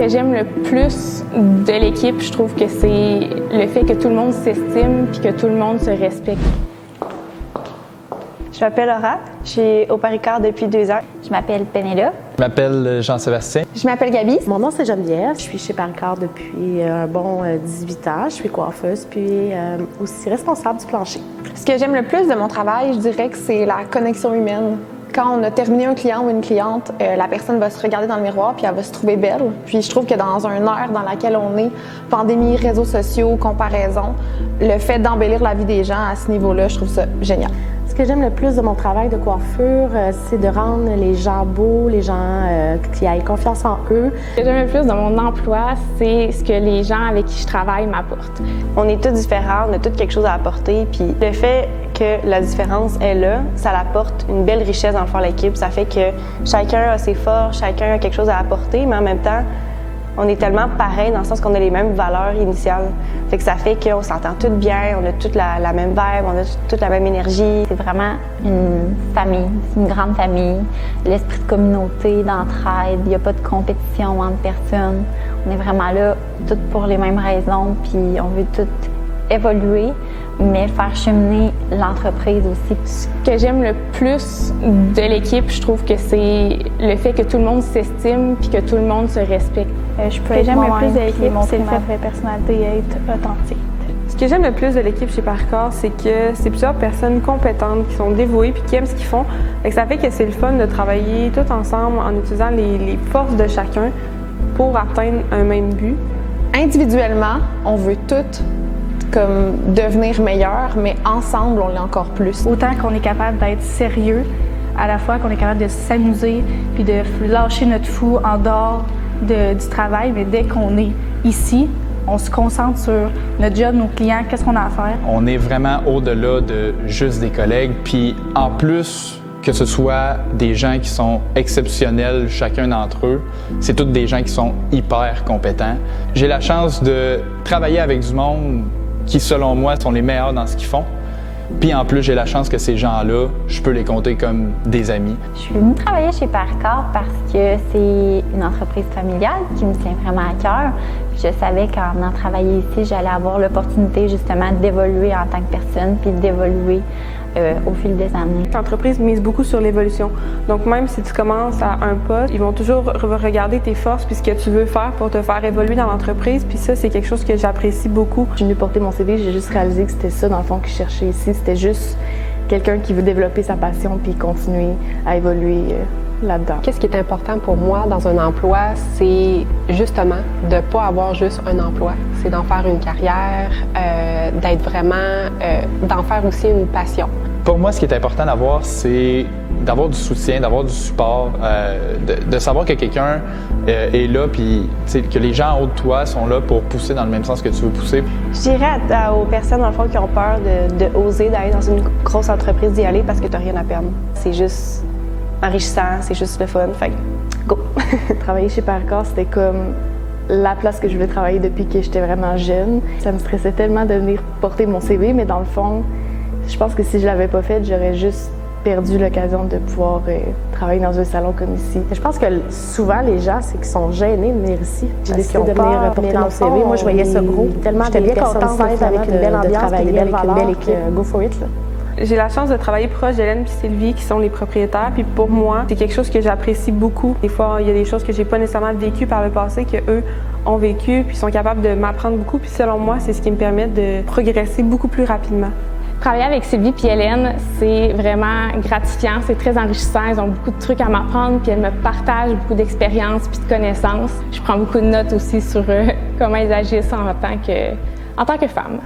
Ce que j'aime le plus de l'équipe, je trouve que c'est le fait que tout le monde s'estime puis que tout le monde se respecte. Je m'appelle Laura, je suis au Paricorps depuis 2 ans. Je m'appelle Pénélope. Je m'appelle Jean-Sébastien. Je m'appelle Gabi. Mon nom c'est Geneviève. Je suis chez Paricorps depuis un bon 18 ans. Je suis coiffeuse puis aussi responsable du plancher. Ce que j'aime le plus de mon travail, je dirais que c'est la connexion humaine. Quand on a terminé un client ou une cliente, la personne va se regarder dans le miroir puis elle va se trouver belle. Puis je trouve que dans une ère dans laquelle on est, pandémie, réseaux sociaux, comparaison, le fait d'embellir la vie des gens à ce niveau-là, je trouve ça génial. Ce que j'aime le plus de mon travail de coiffure, c'est de rendre les gens beaux, les gens qui aient confiance en eux. Ce que j'aime le plus de mon emploi, c'est ce que les gens avec qui je travaille m'apportent. On est tous différents, on a tous quelque chose à apporter, puis le fait que la différence est là, ça apporte une belle richesse dans le fond de l'équipe. Ça fait que chacun a ses forces, chacun a quelque chose à apporter, mais en même temps, on est tellement pareils dans le sens qu'on a les mêmes valeurs initiales. Fait que ça fait qu'on s'entend toutes bien, on a toute la même vibe, on a toute la même énergie. C'est vraiment une famille, c'est une grande famille. L'esprit de communauté, d'entraide, il n'y a pas de compétition entre personnes. On est vraiment là toutes pour les mêmes raisons, puis on veut toutes évoluer, mais faire cheminer l'entreprise aussi. Ce que j'aime le plus de l'équipe, je trouve que c'est le fait que tout le monde s'estime puis que tout le monde se respecte. Ce que j'aime le plus de l'équipe, c'est le fait de la personnalité et être authentique. Ce que j'aime le plus de l'équipe chez Paricorps, c'est que c'est plusieurs personnes compétentes qui sont dévouées puis qui aiment ce qu'ils font. Et ça fait que c'est le fun de travailler tout ensemble en utilisant les forces de chacun pour atteindre un même but. Individuellement, on veut toutes comme devenir meilleur, mais ensemble, on l'est encore plus. Autant qu'on est capable d'être sérieux, à la fois qu'on est capable de s'amuser puis de lâcher notre fou en dehors du travail, mais dès qu'on est ici, on se concentre sur notre job, nos clients, qu'est-ce qu'on a à faire. On est vraiment au-delà de juste des collègues, puis en plus que ce soit des gens qui sont exceptionnels, chacun d'entre eux, c'est tous des gens qui sont hyper compétents. J'ai la chance de travailler avec du monde qui, selon moi, sont les meilleurs dans ce qu'ils font. Puis en plus, j'ai la chance que ces gens-là, je peux les compter comme des amis. Je suis venue travailler chez Paricorps parce que c'est une entreprise familiale qui me tient vraiment à cœur. Puis je savais qu'en venant travailler ici, j'allais avoir l'opportunité justement d'évoluer en tant que personne puis d'évoluer au fil des années. L'entreprise mise beaucoup sur l'évolution. Donc même si tu commences à un poste, ils vont toujours regarder tes forces puis ce que tu veux faire pour te faire évoluer dans l'entreprise. Puis ça, c'est quelque chose que j'apprécie beaucoup. Je suis venue porter mon CV, j'ai juste réalisé que c'était ça dans le fond que je cherchais ici. C'était juste quelqu'un qui veut développer sa passion puis continuer à évoluer là-dedans. Qu'est-ce qui est important pour moi dans un emploi, c'est justement de ne pas avoir juste un emploi. C'est d'en faire une carrière, d'être vraiment, d'en faire aussi une passion. Pour moi, ce qui est important d'avoir, c'est d'avoir du soutien, d'avoir du support, de savoir que quelqu'un est là, puis que les gens en haut de toi sont là pour pousser dans le même sens que tu veux pousser. Je dirais aux personnes, dans le fond, qui ont peur de oser, d'aller dans une grosse entreprise, d'y aller parce que tu n'as rien à perdre. C'est juste enrichissant, c'est juste le fun, fait go! Travailler chez Paricorps, c'était comme la place que je voulais travailler depuis que j'étais vraiment jeune. Ça me stressait tellement de venir porter mon CV, mais dans le fond, je pense que si je l'avais pas fait, j'aurais juste perdu l'occasion de pouvoir travailler dans un salon comme ici. Je pense que souvent, les gens, c'est qu'ils sont gênés de venir ici. J'ai décidé de venir porter mon CV. Moi, je voyais ça gros. J'étais bien contente avec une belle ambiance, une belle valeur, une belle équipe. Go for it, là. J'ai la chance de travailler proche d'Hélène et Sylvie, qui sont les propriétaires. Puis pour moi, c'est quelque chose que j'apprécie beaucoup. Des fois, il y a des choses que j'ai pas nécessairement vécues par le passé, qu'eux ont vécues, puis sont capables de m'apprendre beaucoup. Puis selon moi, c'est ce qui me permet de progresser beaucoup plus rapidement. Travailler avec Sylvie et Hélène, c'est vraiment gratifiant, c'est très enrichissant. Ils ont beaucoup de trucs à m'apprendre, puis elles me partagent beaucoup d'expériences puis de connaissances. Je prends beaucoup de notes aussi sur comment ils agissent en tant que femme.